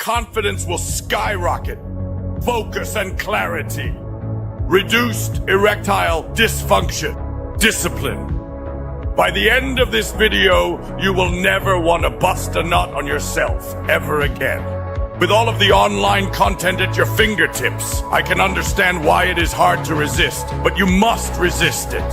confidence will skyrocket. Focus and clarity. Reduced erectile dysfunction. Discipline. By the end of this video, you will never want to bust a nut on yourself ever again. With all of the online content at your fingertips, I can understand why it is hard to resist, but you must resist it.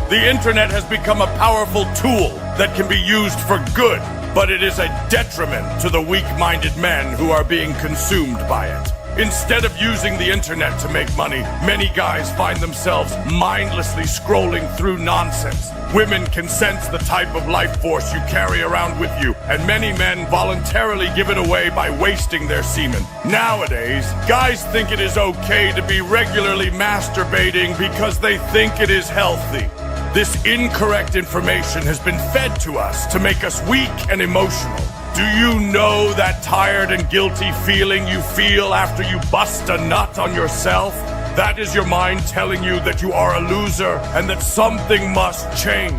The internet has become a powerful tool that can be used for good, but it is a detriment to the weak-minded men who are being consumed by it. Instead of using the internet to make money, many guys find themselves mindlessly scrolling through nonsense. Women can sense the type of life force you carry around with you, and many men voluntarily give it away by wasting their semen. Nowadays, guys think it is okay to be regularly masturbating because they think it is healthy. This incorrect information has been fed to us to make us weak and emotional. Do you know that tired and guilty feeling you feel after you bust a nut on yourself? That is your mind telling you that you are a loser and that something must change.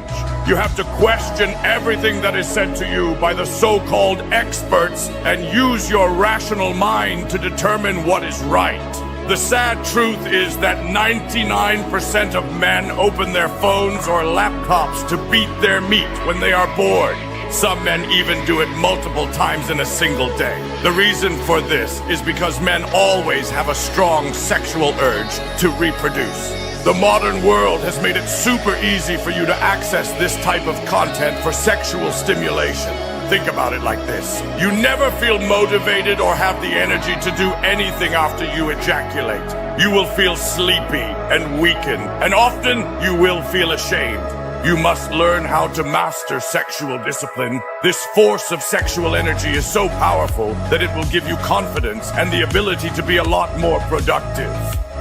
You have to question everything that is said to you by the so-called experts and use your rational mind to determine what is right. The sad truth is that 99% of men open their phones or laptops to beat their meat when they are bored. Some men even do it multiple times in a single day. The reason for this is because men always have a strong sexual urge to reproduce. The modern world has made it super easy for you to access this type of content for sexual stimulation. Think about it like this. You never feel motivated or have the energy to do anything after you ejaculate. You will feel sleepy and weakened, and often you will feel ashamed. You must learn how to master sexual discipline. This force of sexual energy is so powerful that it will give you confidence and the ability to be a lot more productive.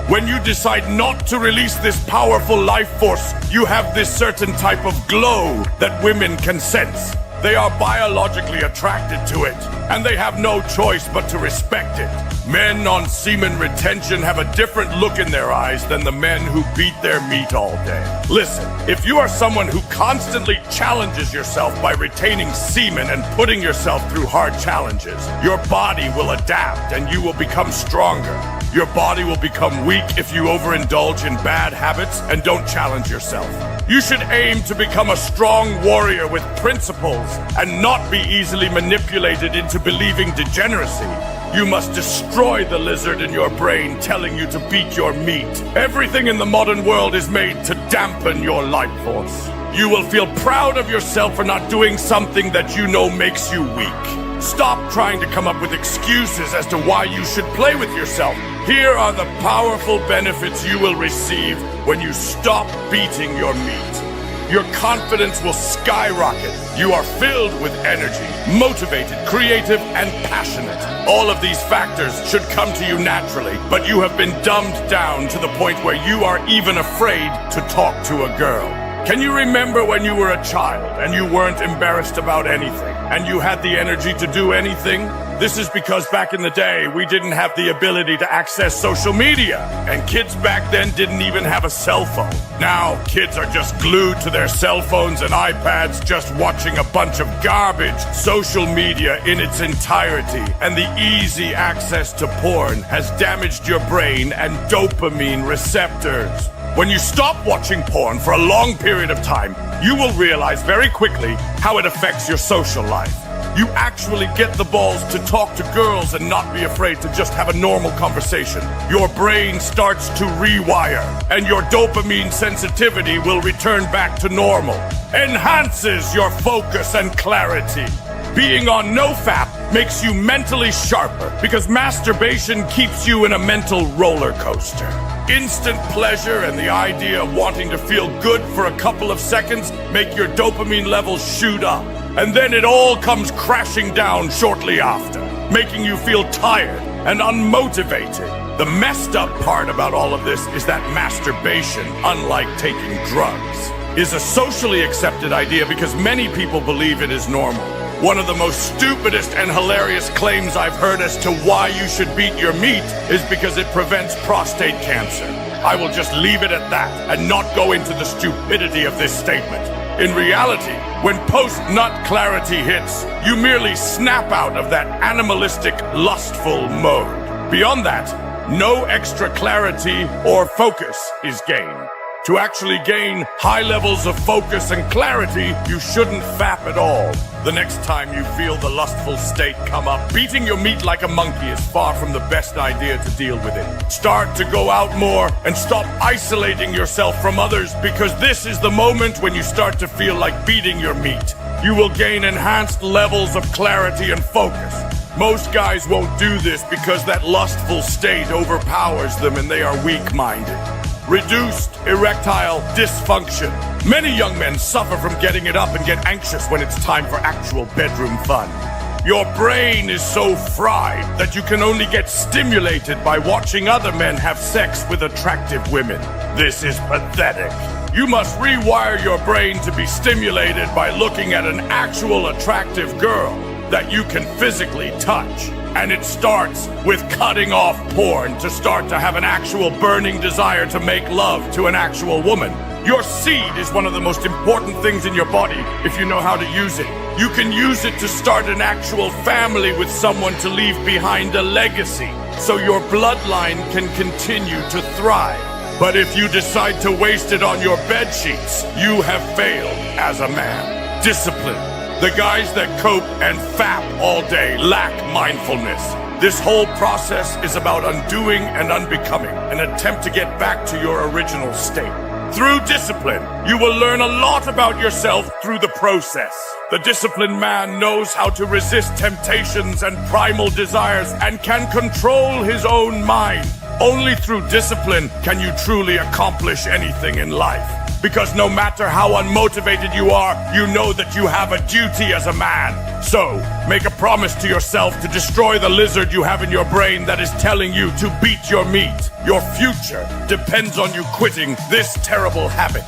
When you decide not to release this powerful life force, you have this certain type of glow that women can sense. They are biologically attracted to it, and they have no choice but to respect it. Men on semen retention have a different look in their eyes than the men who beat their meat all day. Listen, if you are someone who constantly challenges yourself by retaining semen and putting yourself through hard challenges, your body will adapt and you will become stronger. Your body will become weak if you overindulge in bad habits and don't challenge yourself. You should aim to become a strong warrior with principles and not be easily manipulated into believing degeneracy. You must destroy the lizard in your brain telling you to beat your meat. Everything in the modern world is made to dampen your life force. You will feel proud of yourself for not doing something that you know makes you weak. Stop trying to come up with excuses as to why you should play with yourself. Here are the powerful benefits you will receive when you stop beating your meat. Your confidence will skyrocket. You are filled with energy, motivated, creative, and passionate. All of these factors should come to you naturally, but you have been dumbed down to the point where you are even afraid to talk to a girl. Can you remember when you were a child and you weren't embarrassed about anything and you had the energy to do anything? This is because back in the day, we didn't have the ability to access social media, and kids back then didn't even have a cell phone. Now, kids are just glued to their cell phones and iPads just watching a bunch of garbage. Social media in its entirety and the easy access to porn has damaged your brain and dopamine receptors. When you stop watching porn for a long period of time, you will realize very quickly how it affects your social life. You actually get the balls to talk to girls and not be afraid to just have a normal conversation. Your brain starts to rewire, and your dopamine sensitivity will return back to normal. Enhances your focus and clarity. Being on NoFap makes you mentally sharper because masturbation keeps you in a mental roller coaster. Instant pleasure and the idea of wanting to feel good for a couple of seconds make your dopamine levels shoot up. And then it all comes crashing down shortly after, making you feel tired and unmotivated. The messed up part about all of this is that masturbation, unlike taking drugs, is a socially accepted idea because many people believe it is normal. One of the most stupidest and hilarious claims I've heard as to why you should beat your meat is because it prevents prostate cancer. I will just leave it at that and not go into the stupidity of this statement. In reality, when post-nut clarity hits, you merely snap out of that animalistic, lustful mode. Beyond that, no extra clarity or focus is gained. To actually gain high levels of focus and clarity, you shouldn't fap at all. The next time you feel the lustful state come up, beating your meat like a monkey is far from the best idea to deal with it. Start to go out more and stop isolating yourself from others, because this is the moment when you start to feel like beating your meat. You will gain enhanced levels of clarity and focus. Most guys won't do this because that lustful state overpowers them and they are weak-minded. Reduced erectile dysfunction. Many young men suffer from getting it up and get anxious when it's time for actual bedroom fun. Your brain is so fried that you can only get stimulated by watching other men have sex with attractive women. This is pathetic. You must rewire your brain to be stimulated by looking at an actual attractive girl that you can physically touch. And it starts with cutting off porn to start to have an actual burning desire to make love to an actual woman. Your seed is one of the most important things in your body if you know how to use it. You can use it to start an actual family with someone to leave behind a legacy, so your bloodline can continue to thrive. But if you decide to waste it on your bed sheets, you have failed as a man. Discipline. The guys that cope and fap all day lack mindfulness. This whole process is about undoing and unbecoming, an attempt to get back to your original state. Through discipline, you will learn a lot about yourself through the process. The disciplined man knows how to resist temptations and primal desires and can control his own mind. Only through discipline can you truly accomplish anything in life. Because no matter how unmotivated you are, you know that you have a duty as a man. So, make a promise to yourself to destroy the lizard you have in your brain that is telling you to beat your meat. Your future depends on you quitting this terrible habit.